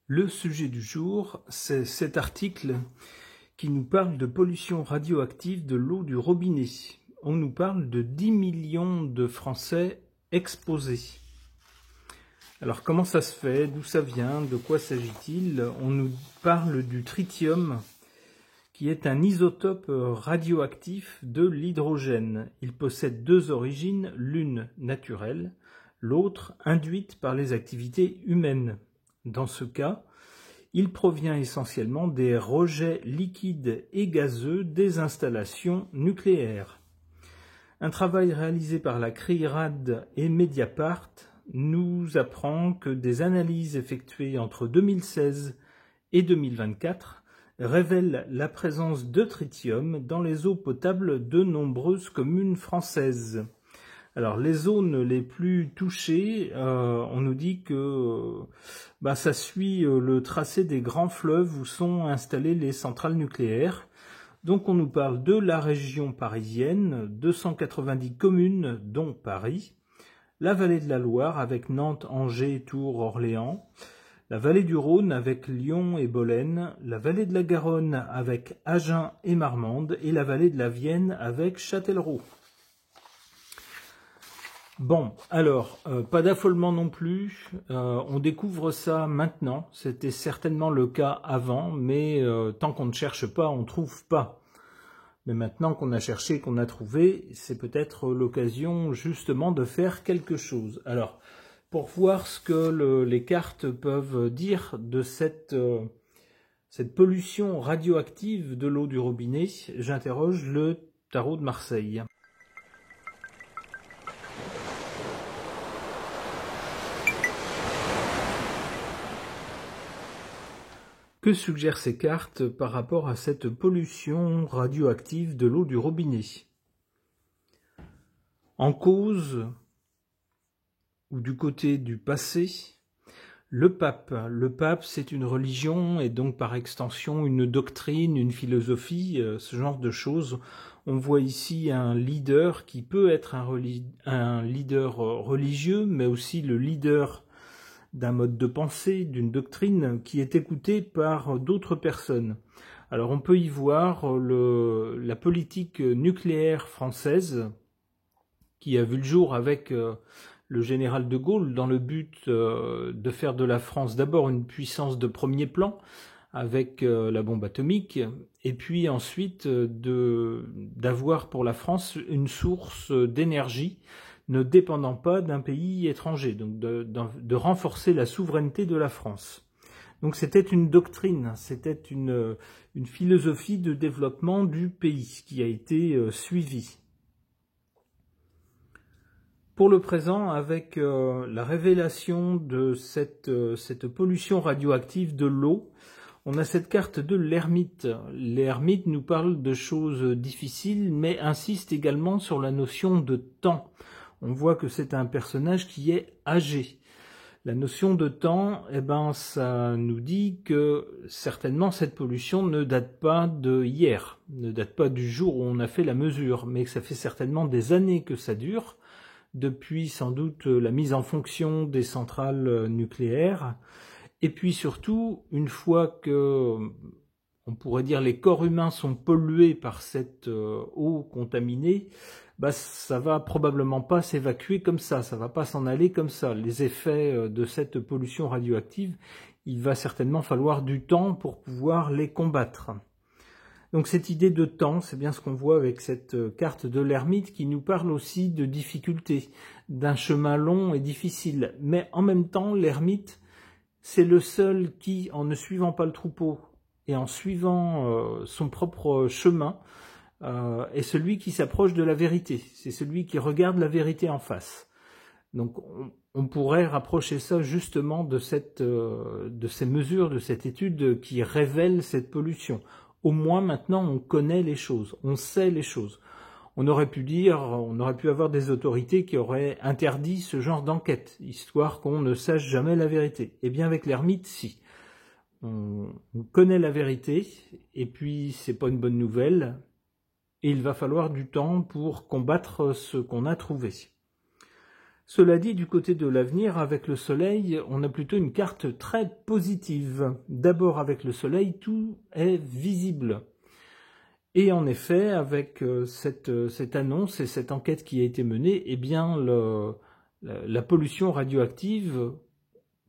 Le sujet du jour, c'est cet article qui nous parle de pollution radioactive de l'eau du robinet. On nous parle de 10 millions de Français exposés. Alors comment ça se fait? D'où ça vient? De quoi s'agit-il? On nous parle du tritium, qui est un isotope radioactif de l'hydrogène. Il possède deux origines, l'une naturelle, l'autre induite par les activités humaines. Dans ce cas, il provient essentiellement des rejets liquides et gazeux des installations nucléaires. Un travail réalisé par la CRIRAD et Mediapart nous apprend que des analyses effectuées entre 2016 et 2024 révèlent la présence de tritium dans les eaux potables de nombreuses communes françaises. Alors les zones les plus touchées, on nous dit que ça suit le tracé des grands fleuves où sont installées les centrales nucléaires. Donc on nous parle de la région parisienne, 290 communes dont Paris, la vallée de la Loire avec Nantes, Angers, Tours, Orléans, la vallée du Rhône avec Lyon et Bolène, la vallée de la Garonne avec Agen et Marmande et la vallée de la Vienne avec Châtellerault. Bon, alors, pas d'affolement non plus, on découvre ça maintenant, c'était certainement le cas avant, mais tant qu'on ne cherche pas, on ne trouve pas. Mais maintenant qu'on a cherché, qu'on a trouvé, c'est peut-être l'occasion justement de faire quelque chose. Alors, pour voir ce que les cartes peuvent dire de cette pollution radioactive de l'eau du robinet, j'interroge le tarot de Marseille. Que suggèrent ces cartes par rapport à cette pollution radioactive de l'eau du robinet? En cause, ou du côté du passé, le pape. Le pape, c'est une religion et donc par extension une doctrine, une philosophie, ce genre de choses. On voit ici un leader qui peut être un leader religieux, mais aussi le leader d'un mode de pensée, d'une doctrine qui est écoutée par d'autres personnes. Alors on peut y voir la politique nucléaire française qui a vu le jour avec le général de Gaulle dans le but de faire de la France d'abord une puissance de premier plan avec la bombe atomique et puis ensuite d'avoir pour la France une source d'énergie ne dépendant pas d'un pays étranger, donc de renforcer la souveraineté de la France. Donc c'était une doctrine, c'était une philosophie de développement du pays qui a été suivie. Pour le présent, avec la révélation de cette pollution radioactive de l'eau, on a cette carte de l'ermite. L'ermite nous parle de choses difficiles, mais insiste également sur la notion de temps. On voit que c'est un personnage qui est âgé. La notion de temps, ça nous dit que certainement cette pollution ne date pas de hier, ne date pas du jour où on a fait la mesure, mais que ça fait certainement des années que ça dure, depuis sans doute la mise en fonction des centrales nucléaires, et puis surtout, une fois que, on pourrait dire, les corps humains sont pollués par cette eau contaminée, ça va probablement pas s'évacuer comme ça va pas s'en aller comme ça. Les effets de cette pollution radioactive, il va certainement falloir du temps pour pouvoir les combattre. Donc cette idée de temps, c'est bien ce qu'on voit avec cette carte de l'ermite qui nous parle aussi de difficultés, d'un chemin long et difficile. Mais en même temps, l'ermite, c'est le seul qui, en ne suivant pas le troupeau et en suivant son propre chemin, est celui qui s'approche de la vérité. C'est celui qui regarde la vérité en face. Donc on pourrait rapprocher ça justement de ces mesures, de cette étude qui révèle cette pollution. Au moins maintenant on connaît les choses, on sait les choses. On aurait pu avoir des autorités qui auraient interdit ce genre d'enquête, histoire qu'on ne sache jamais la vérité. Eh bien avec l'ermite, si. On connaît la vérité, et puis c'est pas une bonne nouvelle, et il va falloir du temps pour combattre ce qu'on a trouvé. Cela dit, du côté de l'avenir, avec le Soleil, on a plutôt une carte très positive. D'abord, avec le Soleil, tout est visible. Et en effet, avec cette annonce et cette enquête qui a été menée, eh bien, la pollution radioactive,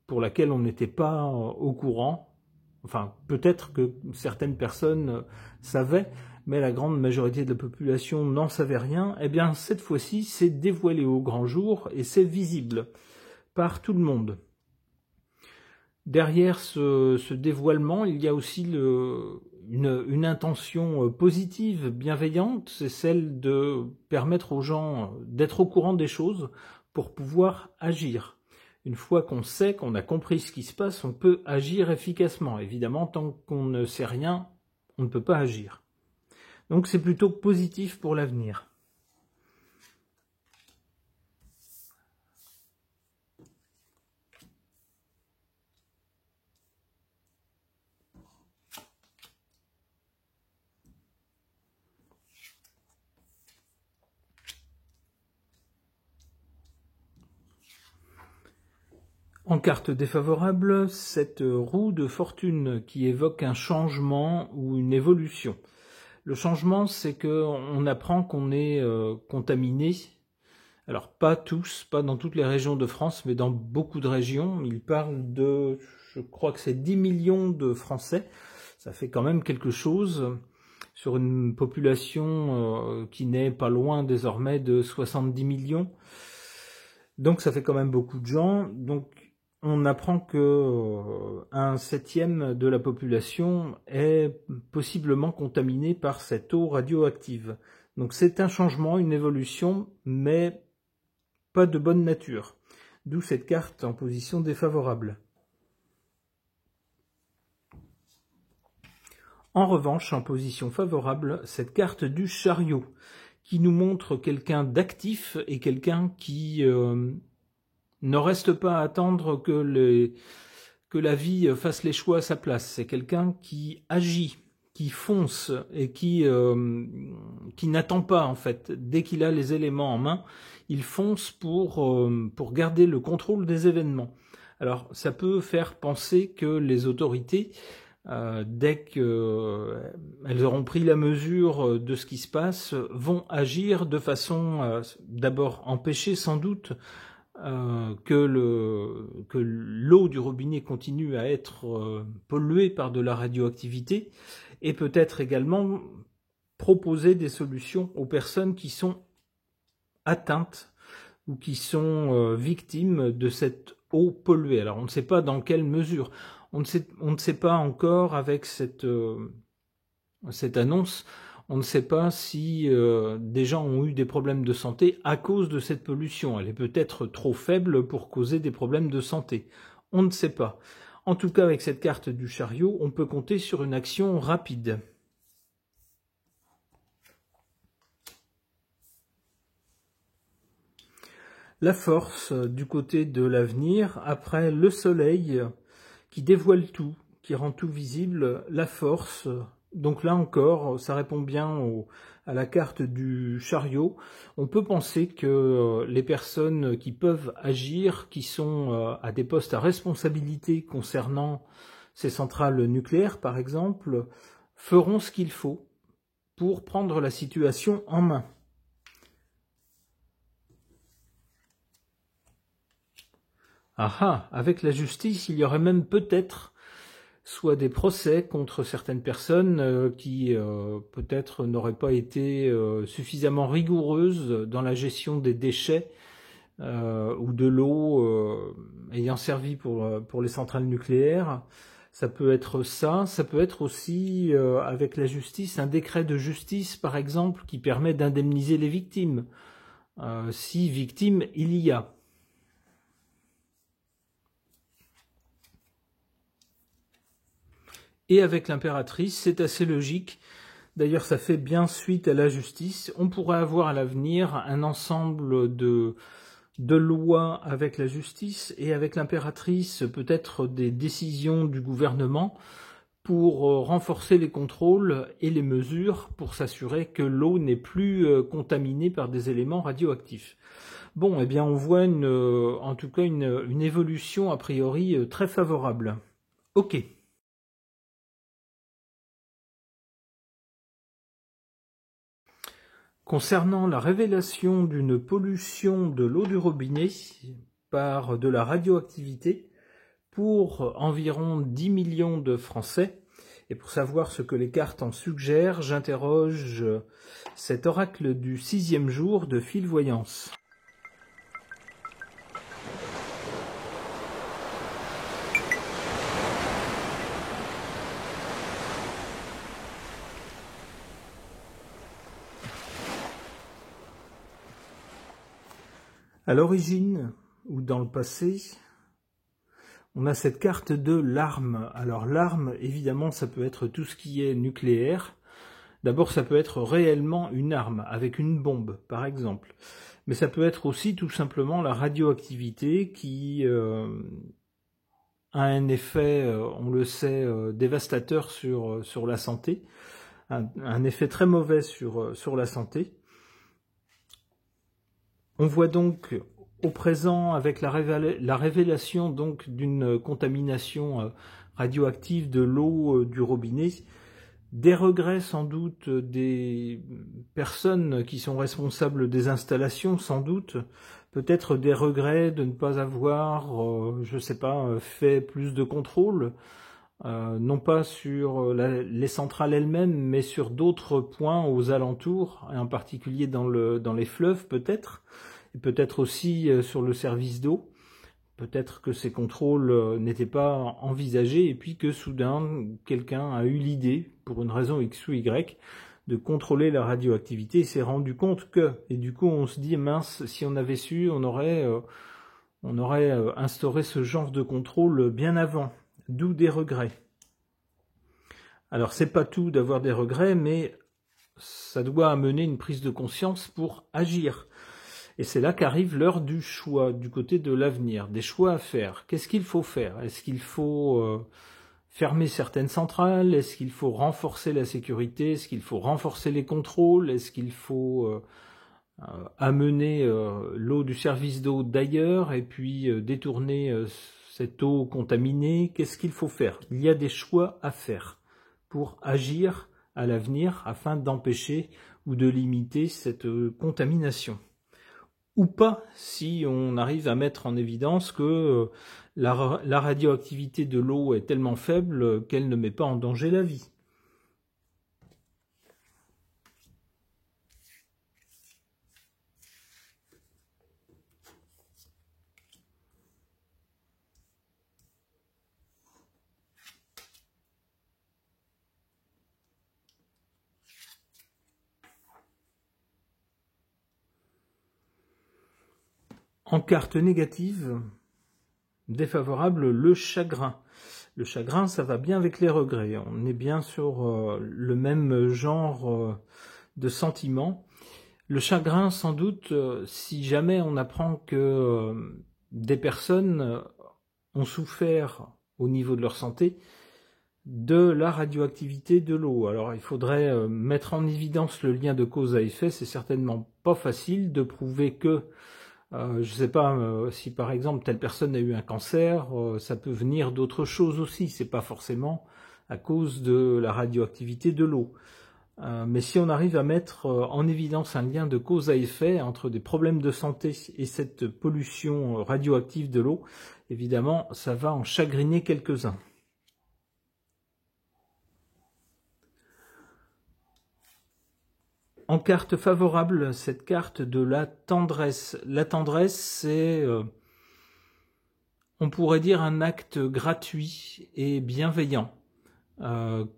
pour laquelle on n'était pas au courant, enfin, peut-être que certaines personnes savaient, mais la grande majorité de la population n'en savait rien, eh bien, cette fois-ci, c'est dévoilé au grand jour et c'est visible par tout le monde. Derrière ce dévoilement, il y a aussi une intention positive, bienveillante, c'est celle de permettre aux gens d'être au courant des choses pour pouvoir agir. Une fois qu'on sait, qu'on a compris ce qui se passe, on peut agir efficacement. Évidemment, tant qu'on ne sait rien, on ne peut pas agir. Donc c'est plutôt positif pour l'avenir. En carte défavorable, cette roue de fortune qui évoque un changement ou une évolution. Le changement, c'est qu'on apprend qu'on est contaminé. Alors pas tous, pas dans toutes les régions de France, mais dans beaucoup de régions. Il parle de, je crois que c'est 10 millions de Français. Ça fait quand même quelque chose sur une population qui n'est pas loin désormais de 70 millions. Donc ça fait quand même beaucoup de gens. Donc on apprend que un septième de la population est possiblement contaminé par cette eau radioactive. Donc c'est un changement, une évolution, mais pas de bonne nature. D'où cette carte en position défavorable. En revanche, en position favorable, cette carte du chariot, qui nous montre quelqu'un d'actif et quelqu'un qui ne reste pas à attendre que la vie fasse les choix à sa place. C'est quelqu'un qui agit, qui fonce et qui n'attend pas en fait. Dès qu'il a les éléments en main, il fonce pour garder le contrôle des événements. Alors ça peut faire penser que les autorités, dès qu'elles auront pris la mesure de ce qui se passe, vont agir de façon d'abord empêcher sans doute que l'eau du robinet continue à être polluée par de la radioactivité et peut-être également proposer des solutions aux personnes qui sont atteintes ou qui sont victimes de cette eau polluée. Alors on ne sait pas dans quelle mesure, on ne sait pas encore avec cette annonce, on ne sait pas si des gens ont eu des problèmes de santé à cause de cette pollution. Elle est peut-être trop faible pour causer des problèmes de santé. On ne sait pas. En tout cas, avec cette carte du chariot, on peut compter sur une action rapide. La force du côté de l'avenir, après le soleil qui dévoile tout, qui rend tout visible, la force. Donc là encore, ça répond bien à la carte du chariot. On peut penser que les personnes qui peuvent agir, qui sont à des postes à responsabilité concernant ces centrales nucléaires par exemple, feront ce qu'il faut pour prendre la situation en main. Ah, avec la justice, il y aurait même peut-être soit des procès contre certaines personnes qui peut-être n'auraient pas été suffisamment rigoureuses dans la gestion des déchets ou de l'eau ayant servi pour les centrales nucléaires. Ça peut être ça peut être aussi avec la justice, un décret de justice par exemple qui permet d'indemniser les victimes, si victimes il y a. Et avec l'impératrice, c'est assez logique. D'ailleurs, ça fait bien suite à la justice. On pourrait avoir à l'avenir un ensemble de lois avec la justice et avec l'impératrice, peut-être des décisions du gouvernement pour renforcer les contrôles et les mesures pour s'assurer que l'eau n'est plus contaminée par des éléments radioactifs. Bon, eh bien, on voit en tout cas une évolution a priori très favorable. Ok. Concernant la révélation d'une pollution de l'eau du robinet par de la radioactivité pour environ 10 millions de Français, et pour savoir ce que les cartes en suggèrent, j'interroge cet oracle du 6e jour de Fil Voyance. À l'origine, ou dans le passé, on a cette carte de l'arme. Alors l'arme, évidemment, ça peut être tout ce qui est nucléaire. D'abord, ça peut être réellement une arme, avec une bombe, par exemple. Mais ça peut être aussi tout simplement la radioactivité qui a un effet, on le sait, dévastateur sur la santé, un effet très mauvais sur la santé. On voit donc au présent, avec la révélation donc d'une contamination radioactive de l'eau du robinet, des regrets sans doute des personnes qui sont responsables des installations, sans doute, peut-être des regrets de ne pas avoir, je sais pas, fait plus de contrôle, non pas sur les centrales elles-mêmes, mais sur d'autres points aux alentours, et en particulier dans les fleuves peut-être, et peut-être aussi sur le service d'eau. Peut-être que ces contrôles n'étaient pas envisagés, et puis que soudain, quelqu'un a eu l'idée, pour une raison X ou Y, de contrôler la radioactivité et s'est rendu compte que, et du coup on se dit, mince, si on avait su, on aurait instauré ce genre de contrôle bien avant. D'où des regrets. Alors c'est pas tout d'avoir des regrets, mais ça doit amener une prise de conscience pour agir. Et c'est là qu'arrive l'heure du choix, du côté de l'avenir, des choix à faire. Qu'est-ce qu'il faut faire? Est-ce qu'il faut fermer certaines centrales? Est-ce qu'il faut renforcer la sécurité? Est-ce qu'il faut renforcer les contrôles? Est-ce qu'il faut amener l'eau du service d'eau d'ailleurs et puis détourner cette eau contaminée? Qu'est-ce qu'il faut faire? Il y a des choix à faire pour agir à l'avenir afin d'empêcher ou de limiter cette contamination. Ou pas, si on arrive à mettre en évidence que la radioactivité de l'eau est tellement faible qu'elle ne met pas en danger la vie. En carte négative, défavorable, le chagrin. Le chagrin, ça va bien avec les regrets. On est bien sur le même genre de sentiment. Le chagrin, sans doute, si jamais on apprend que des personnes ont souffert au niveau de leur santé de la radioactivité de l'eau. Alors il faudrait mettre en évidence le lien de cause à effet. C'est certainement pas facile de prouver que je ne sais pas si par exemple telle personne a eu un cancer, ça peut venir d'autres choses aussi, c'est pas forcément à cause de la radioactivité de l'eau. Mais si on arrive à mettre en évidence un lien de cause à effet entre des problèmes de santé et cette pollution radioactive de l'eau, évidemment ça va en chagriner quelques-uns. En carte favorable, cette carte de la tendresse. La tendresse, c'est, on pourrait dire, un acte gratuit et bienveillant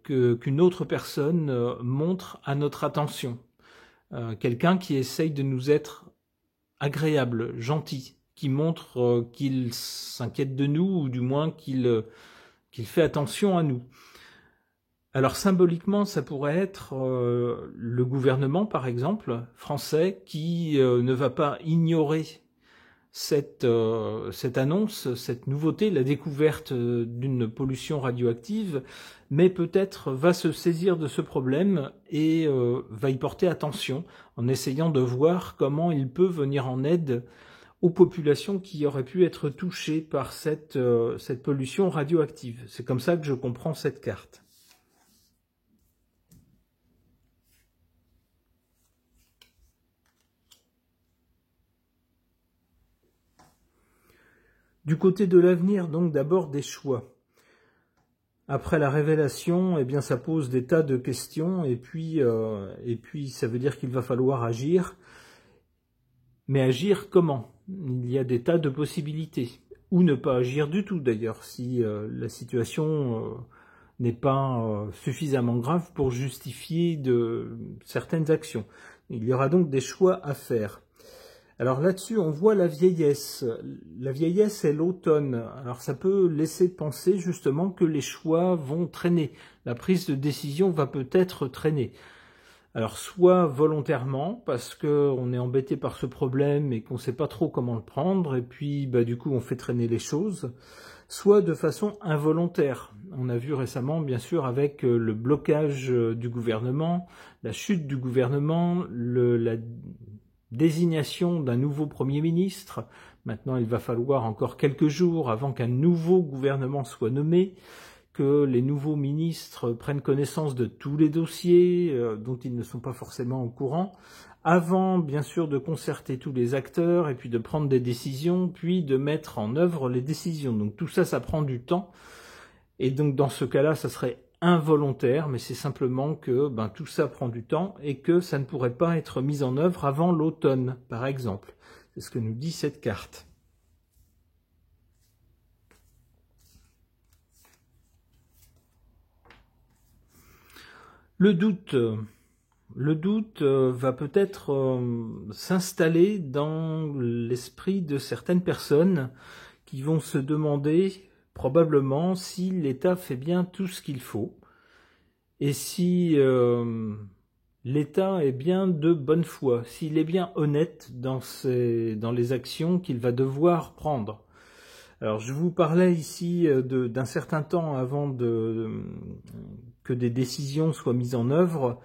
qu'une autre personne montre à notre attention. Quelqu'un qui essaye de nous être agréable, gentil, qui montre qu'il s'inquiète de nous, ou du moins qu'il fait attention à nous. Alors symboliquement, ça pourrait être le gouvernement, par exemple, français, qui ne va pas ignorer cette annonce, cette nouveauté, la découverte d'une pollution radioactive, mais peut-être va se saisir de ce problème et va y porter attention en essayant de voir comment il peut venir en aide aux populations qui auraient pu être touchées par cette pollution radioactive. C'est comme ça que je comprends cette carte. Du côté de l'avenir, donc d'abord des choix. Après la révélation, eh bien ça pose des tas de questions et puis ça veut dire qu'il va falloir agir. Mais agir comment? Il y a des tas de possibilités. Ou ne pas agir du tout d'ailleurs, si la situation n'est pas suffisamment grave pour justifier de certaines actions. Il y aura donc des choix à faire. Alors là-dessus, on voit la vieillesse. La vieillesse est l'automne. Alors ça peut laisser penser justement que les choix vont traîner. La prise de décision va peut-être traîner. Alors soit volontairement, parce qu'on est embêté par ce problème et qu'on ne sait pas trop comment le prendre, et puis du coup on fait traîner les choses, soit de façon involontaire. On a vu récemment, bien sûr, avec le blocage du gouvernement, la chute du gouvernement, la désignation d'un nouveau Premier ministre. Maintenant, il va falloir encore quelques jours avant qu'un nouveau gouvernement soit nommé, que les nouveaux ministres prennent connaissance de tous les dossiers dont ils ne sont pas forcément au courant, avant, bien sûr, de concerter tous les acteurs et puis de prendre des décisions, puis de mettre en œuvre les décisions. Donc tout ça, ça prend du temps. Et donc dans ce cas-là, ça serait involontaire, mais c'est simplement que tout ça prend du temps et que ça ne pourrait pas être mis en œuvre avant l'automne, par exemple. C'est ce que nous dit cette carte. Le doute va peut-être s'installer dans l'esprit de certaines personnes qui vont se demander probablement si l'État fait bien tout ce qu'il faut et si l'État est bien de bonne foi, s'il est bien honnête dans les actions qu'il va devoir prendre. Alors je vous parlais ici d'un certain temps avant que des décisions soient mises en œuvre,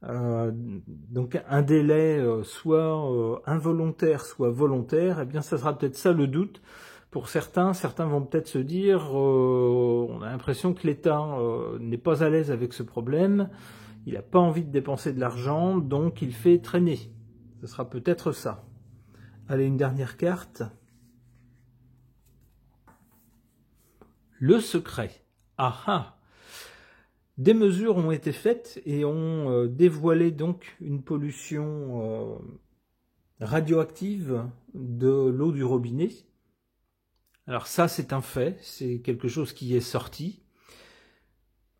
donc un délai soit involontaire, soit volontaire, eh bien ça sera peut-être ça le doute. Pour certains vont peut-être se dire on a l'impression que l'État n'est pas à l'aise avec ce problème, il n'a pas envie de dépenser de l'argent, donc il fait traîner. Ce sera peut-être ça. Allez, une dernière carte. Le secret. Ah ah! Des mesures ont été faites et ont dévoilé donc une pollution radioactive de l'eau du robinet. Alors ça, c'est un fait, c'est quelque chose qui est sorti.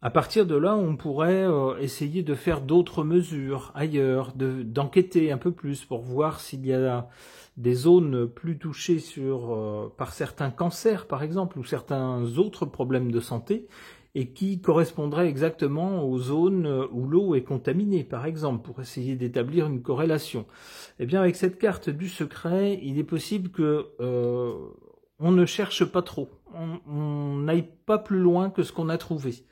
À partir de là, on pourrait essayer de faire d'autres mesures ailleurs, d'enquêter un peu plus pour voir s'il y a des zones plus touchées par certains cancers, par exemple, ou certains autres problèmes de santé, et qui correspondraient exactement aux zones où l'eau est contaminée, par exemple, pour essayer d'établir une corrélation. Eh bien, avec cette carte du secret, il est possible que on ne cherche pas trop, on n'aille pas plus loin que ce qu'on a trouvé,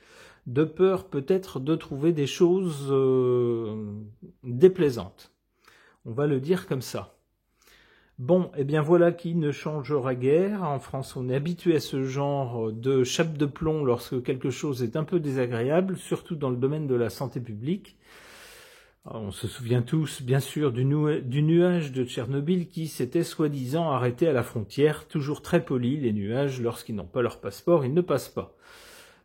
de peur peut-être de trouver des choses déplaisantes. On va le dire comme ça. Bon, eh bien voilà qui ne changera guère. En France, on est habitué à ce genre de chape de plomb lorsque quelque chose est un peu désagréable, surtout dans le domaine de la santé publique. On se souvient tous, bien sûr, du nuage de Tchernobyl qui s'était soi-disant arrêté à la frontière, toujours très poli, les nuages, lorsqu'ils n'ont pas leur passeport, ils ne passent pas.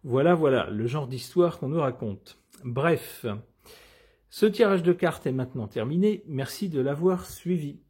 Voilà, le genre d'histoire qu'on nous raconte. Bref, ce tirage de cartes est maintenant terminé. Merci de l'avoir suivi.